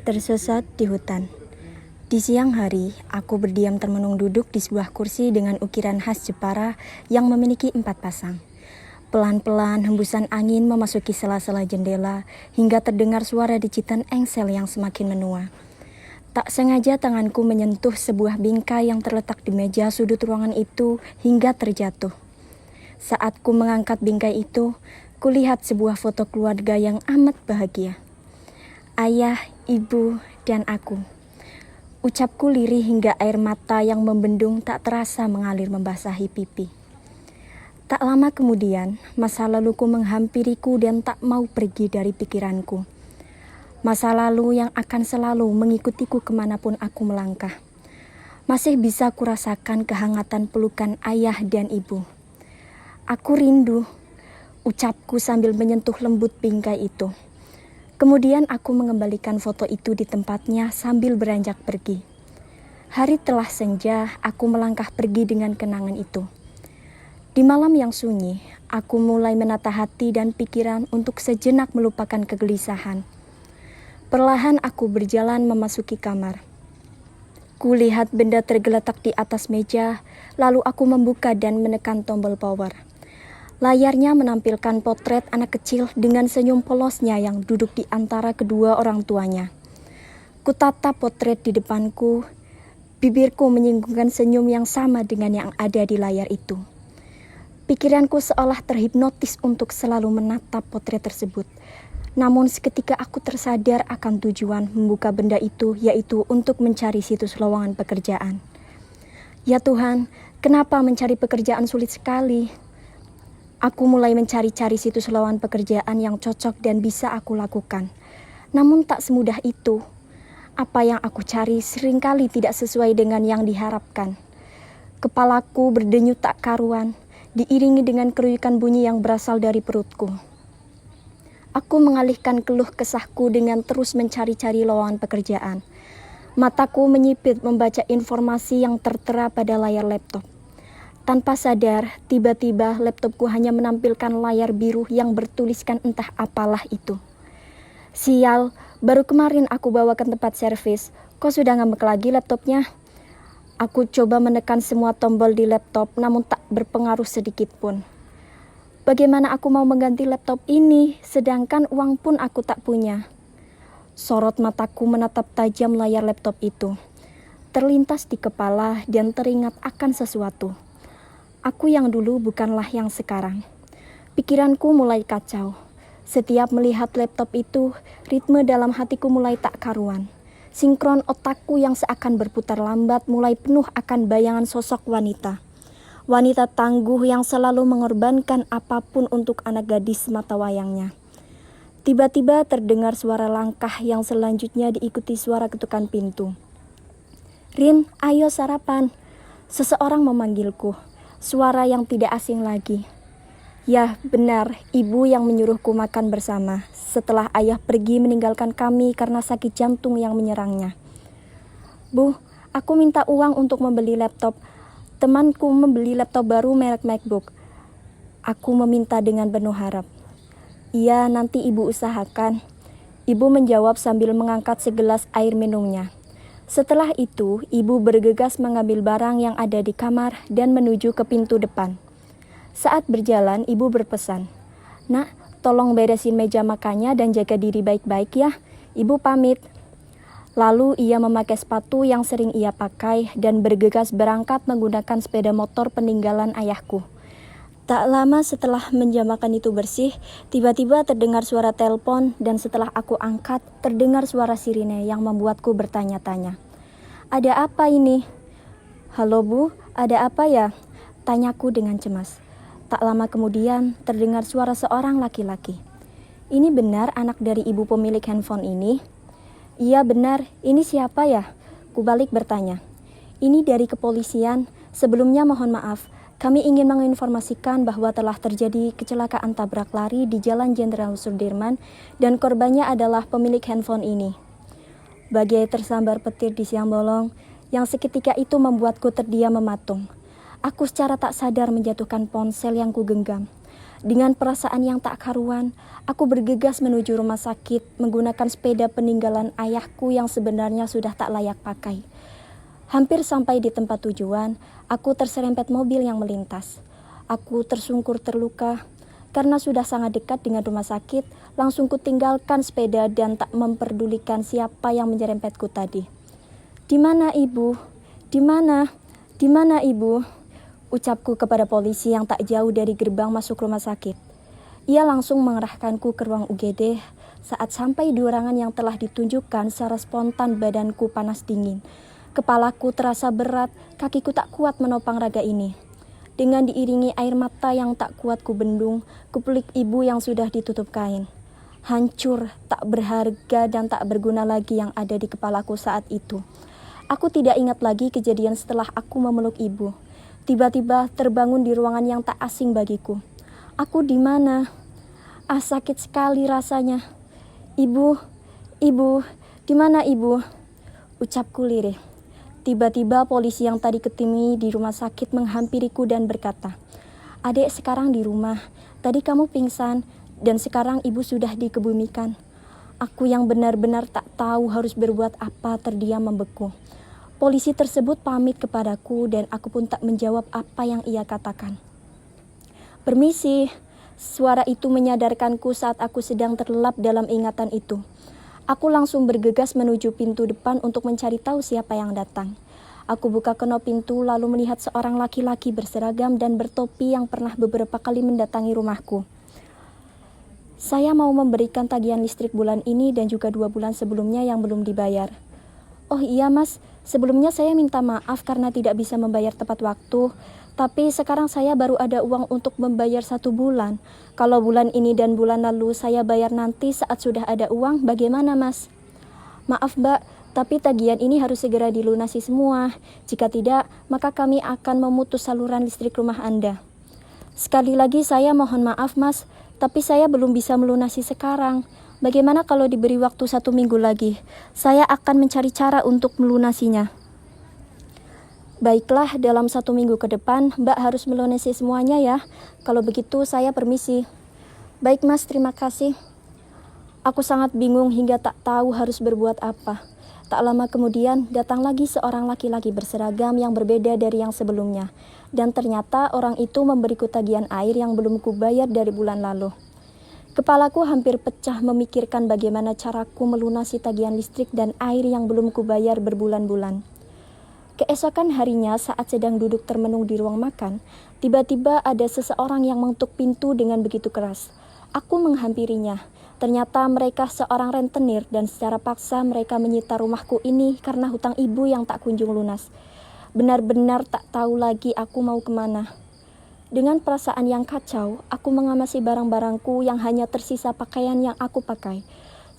Tersesat di hutan. Di siang hari, aku berdiam termenung duduk di sebuah kursi dengan ukiran khas Jepara yang memiliki 4 pasang. Pelan-pelan hembusan angin memasuki sela-sela jendela hingga terdengar suara dicitan engsel yang semakin menua. Tak sengaja tanganku menyentuh sebuah bingkai yang terletak di meja sudut ruangan itu hingga terjatuh. Saat ku mengangkat bingkai itu, kulihat sebuah foto keluarga yang amat bahagia. Ayah, ibu, dan aku. Ucapku lirih hingga air mata yang membendung tak terasa mengalir membasahi pipi. Tak lama kemudian, masa laluku menghampiriku dan tak mau pergi dari pikiranku. Masa lalu yang akan selalu mengikutiku kemanapun aku melangkah. Masih bisa kurasakan kehangatan pelukan ayah dan ibu. Aku rindu, ucapku sambil menyentuh lembut bingkai itu. Kemudian aku mengembalikan foto itu di tempatnya sambil beranjak pergi. Hari telah senja, aku melangkah pergi dengan kenangan itu. Di malam yang sunyi, aku mulai menata hati dan pikiran untuk sejenak melupakan kegelisahan. Perlahan aku berjalan memasuki kamar. Kulihat benda tergeletak di atas meja, lalu aku membuka dan menekan tombol power. Layarnya menampilkan potret anak kecil dengan senyum polosnya yang duduk di antara kedua orang tuanya. Kutatap potret di depanku, bibirku menyinggungkan senyum yang sama dengan yang ada di layar itu. Pikiranku seolah terhipnotis untuk selalu menatap potret tersebut. Namun seketika aku tersadar akan tujuan membuka benda itu, yaitu untuk mencari situs lowongan pekerjaan. Ya Tuhan, kenapa mencari pekerjaan sulit sekali? Aku mulai mencari-cari situs lowongan pekerjaan yang cocok dan bisa aku lakukan. Namun tak semudah itu. Apa yang aku cari seringkali tidak sesuai dengan yang diharapkan. Kepalaku berdenyut tak karuan, diiringi dengan keruyukan bunyi yang berasal dari perutku. Aku mengalihkan keluh kesahku dengan terus mencari-cari lowongan pekerjaan. Mataku menyipit membaca informasi yang tertera pada layar laptop. Tanpa sadar, tiba-tiba laptopku hanya menampilkan layar biru yang bertuliskan entah apalah itu. Sial, baru kemarin aku bawa ke tempat servis. Kok sudah ngambek lagi laptopnya? Aku coba menekan semua tombol di laptop, namun tak berpengaruh sedikit pun. Bagaimana aku mau mengganti laptop ini, sedangkan uang pun aku tak punya? Sorot mataku menatap tajam layar laptop itu. Terlintas di kepala dan teringat akan sesuatu. Aku yang dulu bukanlah yang sekarang. Pikiranku mulai kacau. Setiap melihat laptop itu, ritme dalam hatiku mulai tak karuan. Sinkron otakku yang seakan berputar lambat mulai penuh akan bayangan sosok wanita. Wanita tangguh yang selalu mengorbankan apapun untuk anak gadis mata wayangnya. Tiba-tiba terdengar suara langkah yang selanjutnya diikuti suara ketukan pintu. "Rin, ayo sarapan." Seseorang memanggilku. Suara yang tidak asing lagi. Ya, benar, ibu yang menyuruhku makan bersama setelah ayah pergi meninggalkan kami karena sakit jantung yang menyerangnya. "Bu, aku minta uang untuk membeli laptop. Temanku membeli laptop baru merek MacBook." Aku meminta dengan penuh harap. "Iya, nanti ibu usahakan." Ibu menjawab sambil mengangkat segelas air minumnya. Setelah itu, ibu bergegas mengambil barang yang ada di kamar dan menuju ke pintu depan. Saat berjalan, ibu berpesan, "Nak, tolong beresin meja makannya dan jaga diri baik-baik ya." Ibu pamit. Lalu ia memakai sepatu yang sering ia pakai dan bergegas berangkat menggunakan sepeda motor peninggalan ayahku. Tak lama setelah meja makan itu bersih, tiba-tiba terdengar suara telepon dan setelah aku angkat, terdengar suara sirine yang membuatku bertanya-tanya. "Ada apa ini?" "Halo Bu, ada apa ya?" tanyaku dengan cemas. Tak lama kemudian terdengar suara seorang laki-laki. "Ini benar anak dari ibu pemilik handphone ini?" "Iya benar, ini siapa ya?" Kubalik bertanya. "Ini dari kepolisian. Sebelumnya mohon maaf, kami ingin menginformasikan bahwa telah terjadi kecelakaan tabrak lari di Jalan Jenderal Sudirman dan korbannya adalah pemilik handphone ini." Bagai tersambar petir di siang bolong, yang seketika itu membuatku terdiam mematung. Aku secara tak sadar menjatuhkan ponsel yang kugenggam. Dengan perasaan yang tak karuan, aku bergegas menuju rumah sakit menggunakan sepeda peninggalan ayahku yang sebenarnya sudah tak layak pakai. Hampir sampai di tempat tujuan, aku terserempet mobil yang melintas. Aku tersungkur terluka. Karena sudah sangat dekat dengan rumah sakit, langsung kutinggalkan sepeda dan tak memperdulikan siapa yang menyerempetku tadi. "Di mana ibu? Di mana? Di mana ibu?" ucapku kepada polisi yang tak jauh dari gerbang masuk rumah sakit. Ia langsung mengerahkanku ke ruang UGD. Saat sampai di ruangan yang telah ditunjukkan, secara spontan badanku panas dingin. Kepalaku terasa berat, kakiku tak kuat menopang raga ini. Dengan diiringi air mata yang tak kuat kubendung, kupeluk ibu yang sudah ditutup kain. Hancur, tak berharga dan tak berguna lagi yang ada di kepalaku saat itu. Aku tidak ingat lagi kejadian setelah aku memeluk ibu. Tiba-tiba terbangun di ruangan yang tak asing bagiku. Aku di mana? Sakit sekali rasanya. Ibu, di mana ibu? Ucapku lirih. Tiba-tiba polisi yang tadi ketemu di rumah sakit menghampiriku dan berkata, "Adek sekarang di rumah, tadi kamu pingsan dan sekarang ibu sudah dikebumikan." Aku yang benar-benar tak tahu harus berbuat apa terdiam membeku. Polisi tersebut pamit kepadaku dan aku pun tak menjawab apa yang ia katakan. "Permisi," suara itu menyadarkanku saat aku sedang terlelap dalam ingatan itu. Aku langsung bergegas menuju pintu depan untuk mencari tahu siapa yang datang. Aku buka kenop pintu lalu melihat seorang laki-laki berseragam dan bertopi yang pernah beberapa kali mendatangi rumahku. "Saya mau memberikan tagihan listrik bulan ini dan juga 2 bulan sebelumnya yang belum dibayar." "Oh iya mas, sebelumnya saya minta maaf karena tidak bisa membayar tepat waktu. Tapi sekarang saya baru ada uang untuk membayar 1 bulan. Kalau bulan ini dan bulan lalu saya bayar nanti saat sudah ada uang, bagaimana mas?" "Maaf mbak, tapi tagihan ini harus segera dilunasi semua. Jika tidak, maka kami akan memutus saluran listrik rumah Anda." "Sekali lagi saya mohon maaf mas, tapi saya belum bisa melunasi sekarang. Bagaimana kalau diberi waktu 1 minggu lagi? Saya akan mencari cara untuk melunasinya." "Baiklah, dalam 1 minggu ke depan, Mbak harus melunasi semuanya ya. Kalau begitu, saya permisi." "Baik mas, terima kasih." Aku sangat bingung hingga tak tahu harus berbuat apa. Tak lama kemudian, datang lagi seorang laki-laki berseragam yang berbeda dari yang sebelumnya. Dan ternyata orang itu memberiku tagihan air yang belum kubayar dari bulan lalu. Kepalaku hampir pecah memikirkan bagaimana caraku melunasi tagihan listrik dan air yang belum kubayar berbulan-bulan. Keesokan harinya saat sedang duduk termenung di ruang makan, tiba-tiba ada seseorang yang mengetuk pintu dengan begitu keras. Aku menghampirinya. Ternyata mereka seorang rentenir dan secara paksa mereka menyita rumahku ini karena hutang ibu yang tak kunjung lunas. Benar-benar tak tahu lagi aku mau kemana. Dengan perasaan yang kacau, aku mengamasi barang-barangku yang hanya tersisa pakaian yang aku pakai.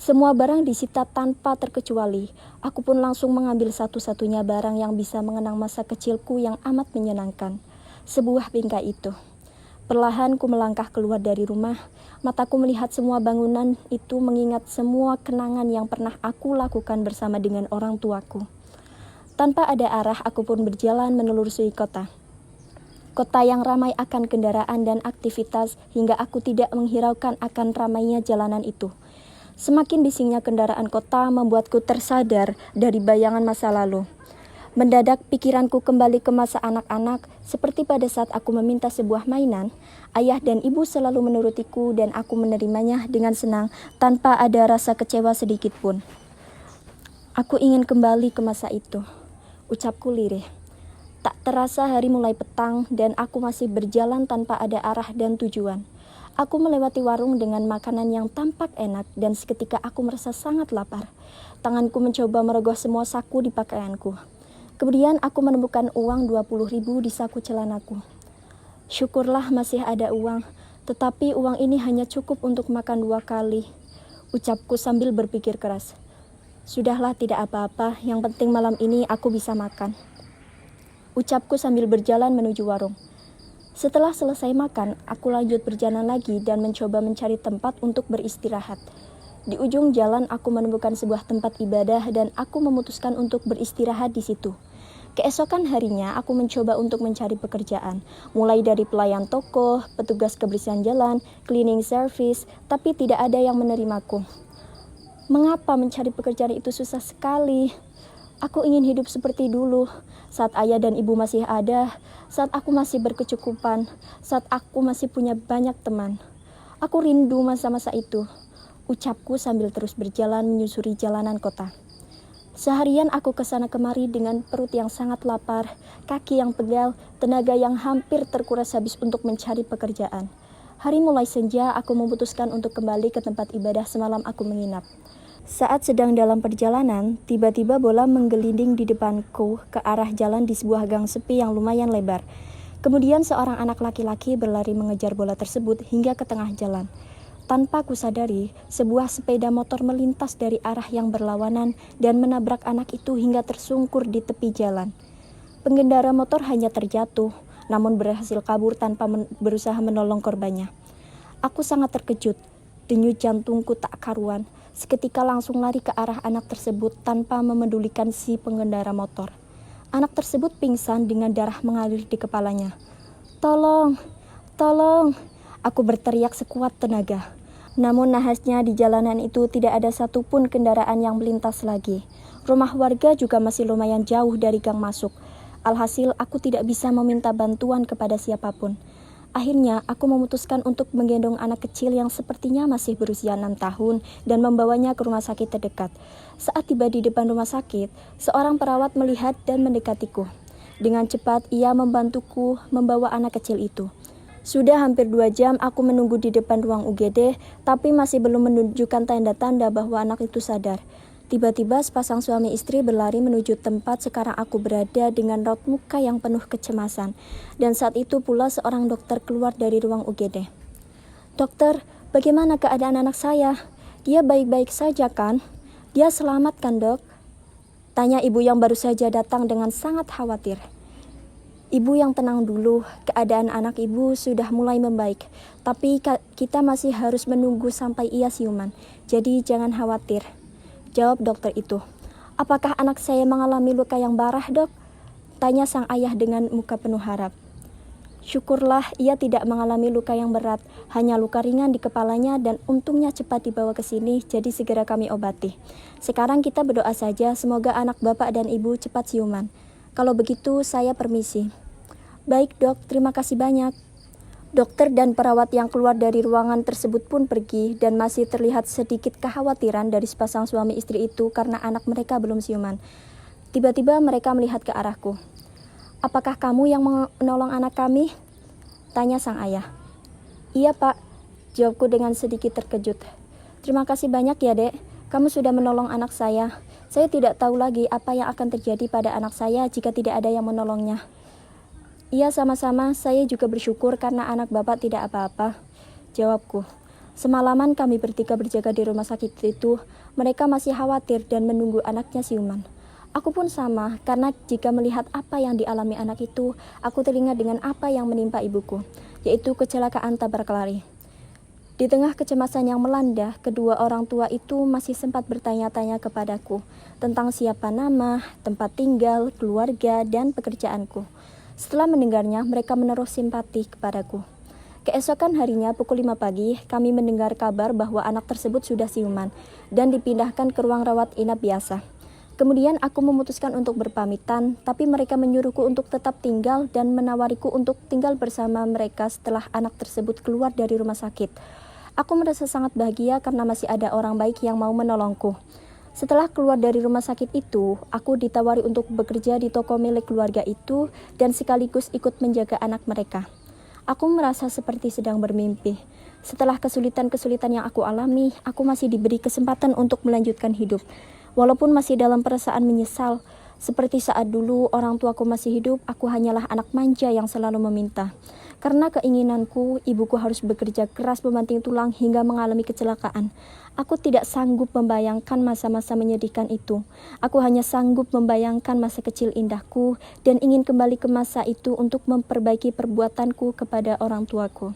Semua barang disita tanpa terkecuali. Aku pun langsung mengambil satu-satunya barang yang bisa mengenang masa kecilku yang amat menyenangkan. Sebuah bingkai itu. Perlahan ku melangkah keluar dari rumah. Mataku melihat semua bangunan itu mengingat semua kenangan yang pernah aku lakukan bersama dengan orang tuaku. Tanpa ada arah, aku pun berjalan menelusuri kota. Kota yang ramai akan kendaraan dan aktivitas hingga aku tidak menghiraukan akan ramainya jalanan itu. Semakin bisingnya kendaraan kota membuatku tersadar dari bayangan masa lalu. Mendadak pikiranku kembali ke masa anak-anak, seperti pada saat aku meminta sebuah mainan, ayah dan ibu selalu menurutiku dan aku menerimanya dengan senang tanpa ada rasa kecewa sedikit pun. "Aku ingin kembali ke masa itu," ucapku lirih. Tak terasa hari mulai petang dan aku masih berjalan tanpa ada arah dan tujuan. Aku melewati warung dengan makanan yang tampak enak dan seketika aku merasa sangat lapar. Tanganku mencoba merogoh semua saku di pakaianku. Kemudian aku menemukan uang 20.000 di saku celanaku. Syukurlah masih ada uang, tetapi uang ini hanya cukup untuk makan 2 kali. Ucapku sambil berpikir keras. Sudahlah, tidak apa-apa, yang penting malam ini aku bisa makan. Ucapku sambil berjalan menuju warung. Setelah selesai makan, aku lanjut berjalan lagi dan mencoba mencari tempat untuk beristirahat. Di ujung jalan aku menemukan sebuah tempat ibadah dan aku memutuskan untuk beristirahat di situ. Keesokan harinya aku mencoba untuk mencari pekerjaan, mulai dari pelayan toko, petugas kebersihan jalan, cleaning service, tapi tidak ada yang menerimaku. Mengapa mencari pekerjaan itu susah sekali? Aku ingin hidup seperti dulu, saat ayah dan ibu masih ada, saat aku masih berkecukupan, saat aku masih punya banyak teman. Aku rindu masa-masa itu, ucapku sambil terus berjalan menyusuri jalanan kota. Seharian aku kesana kemari dengan perut yang sangat lapar, kaki yang pegal, tenaga yang hampir terkuras habis untuk mencari pekerjaan. Hari mulai senja, aku memutuskan untuk kembali ke tempat ibadah semalam aku menginap. Saat sedang dalam perjalanan, tiba-tiba bola menggelinding di depanku ke arah jalan di sebuah gang sepi yang lumayan lebar. Kemudian seorang anak laki-laki berlari mengejar bola tersebut hingga ke tengah jalan. Tanpa kusadari, sebuah sepeda motor melintas dari arah yang berlawanan dan menabrak anak itu hingga tersungkur di tepi jalan. Pengendara motor hanya terjatuh, namun berhasil kabur tanpa berusaha menolong korbannya. Aku sangat terkejut, denyut jantungku tak karuan. Seketika langsung lari ke arah anak tersebut tanpa memedulikan si pengendara motor. Anak tersebut pingsan dengan darah mengalir di kepalanya. "Tolong, tolong!" Aku berteriak sekuat tenaga. Namun nahasnya di jalanan itu tidak ada satupun kendaraan yang melintas lagi. Rumah warga juga masih lumayan jauh dari gang masuk. Alhasil aku tidak bisa meminta bantuan kepada siapapun. Akhirnya aku memutuskan untuk menggendong anak kecil yang sepertinya masih berusia 6 tahun dan membawanya ke rumah sakit terdekat. Saat tiba di depan rumah sakit, seorang perawat melihat dan mendekatiku. Dengan cepat ia membantuku membawa anak kecil itu. Sudah hampir 2 jam aku menunggu di depan ruang UGD, tapi masih belum menunjukkan tanda-tanda bahwa anak itu sadar. Tiba-tiba sepasang suami istri berlari menuju tempat sekarang aku berada dengan raut muka yang penuh kecemasan. Dan saat itu pula seorang dokter keluar dari ruang UGD. "Dokter, bagaimana keadaan anak saya? Dia baik-baik saja kan? Dia selamat kan, Dok?" tanya ibu yang baru saja datang dengan sangat khawatir. "Ibu yang tenang dulu, keadaan anak ibu sudah mulai membaik, tapi kita masih harus menunggu sampai ia siuman, jadi jangan khawatir," jawab dokter itu. "Apakah anak saya mengalami luka yang parah, Dok?" tanya sang ayah dengan muka penuh harap. "Syukurlah ia tidak mengalami luka yang berat, hanya luka ringan di kepalanya dan untungnya cepat dibawa ke sini, jadi segera kami obati. Sekarang kita berdoa saja semoga anak bapak dan ibu cepat siuman. Kalau begitu saya permisi." "Baik, Dok, terima kasih banyak." Dokter dan perawat yang keluar dari ruangan tersebut pun pergi dan masih terlihat sedikit kekhawatiran dari sepasang suami istri itu karena anak mereka belum siuman. Tiba-tiba mereka melihat ke arahku. "Apakah kamu yang menolong anak kami?" tanya sang ayah. "Iya, Pak," jawabku dengan sedikit terkejut. "Terima kasih banyak ya, Dek. Kamu sudah menolong anak saya. Saya tidak tahu lagi apa yang akan terjadi pada anak saya jika tidak ada yang menolongnya." "Iya, sama-sama. Saya juga bersyukur karena anak Bapak tidak apa-apa," jawabku. Semalaman kami bertiga berjaga di rumah sakit itu. Mereka masih khawatir dan menunggu anaknya siuman. Aku pun sama, karena jika melihat apa yang dialami anak itu, aku teringat dengan apa yang menimpa ibuku, yaitu kecelakaan tabrak lari. Di tengah kecemasan yang melanda, kedua orang tua itu masih sempat bertanya-tanya kepadaku tentang siapa nama, tempat tinggal, keluarga, dan pekerjaanku. Setelah mendengarnya, mereka menaruh simpati kepadaku. Keesokan harinya pukul 5 pagi, kami mendengar kabar bahwa anak tersebut sudah siuman dan dipindahkan ke ruang rawat inap biasa. Kemudian aku memutuskan untuk berpamitan, tapi mereka menyuruhku untuk tetap tinggal dan menawariku untuk tinggal bersama mereka setelah anak tersebut keluar dari rumah sakit. Aku merasa sangat bahagia karena masih ada orang baik yang mau menolongku. Setelah keluar dari rumah sakit itu, aku ditawari untuk bekerja di toko milik keluarga itu dan sekaligus ikut menjaga anak mereka. Aku merasa seperti sedang bermimpi. Setelah kesulitan-kesulitan yang aku alami, aku masih diberi kesempatan untuk melanjutkan hidup. Walaupun masih dalam perasaan menyesal, seperti saat dulu orang tuaku masih hidup, aku hanyalah anak manja yang selalu meminta. Karena keinginanku, ibuku harus bekerja keras membanting tulang hingga mengalami kecelakaan. Aku tidak sanggup membayangkan masa-masa menyedihkan itu. Aku hanya sanggup membayangkan masa kecil indahku dan ingin kembali ke masa itu untuk memperbaiki perbuatanku kepada orang tuaku.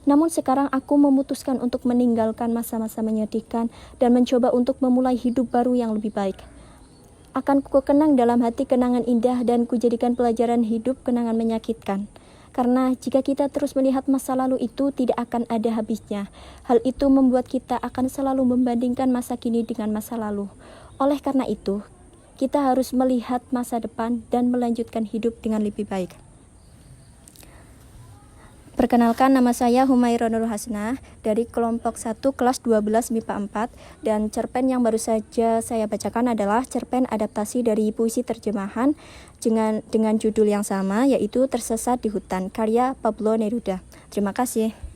Namun sekarang aku memutuskan untuk meninggalkan masa-masa menyedihkan dan mencoba untuk memulai hidup baru yang lebih baik. Akan kukenang dalam hati kenangan indah dan kujadikan pelajaran hidup kenangan menyakitkan. Karena jika kita terus melihat masa lalu itu tidak akan ada habisnya. Hal itu membuat kita akan selalu membandingkan masa kini dengan masa lalu. Oleh karena itu, kita harus melihat masa depan dan melanjutkan hidup dengan lebih baik. Perkenalkan, nama saya Humaira Nur Hasnah dari kelompok 1 kelas 12 MIPA 4, dan cerpen yang baru saja saya bacakan adalah cerpen adaptasi dari puisi terjemahan dengan judul yang sama, yaitu Tersesat di Hutan, karya Pablo Neruda. Terima kasih.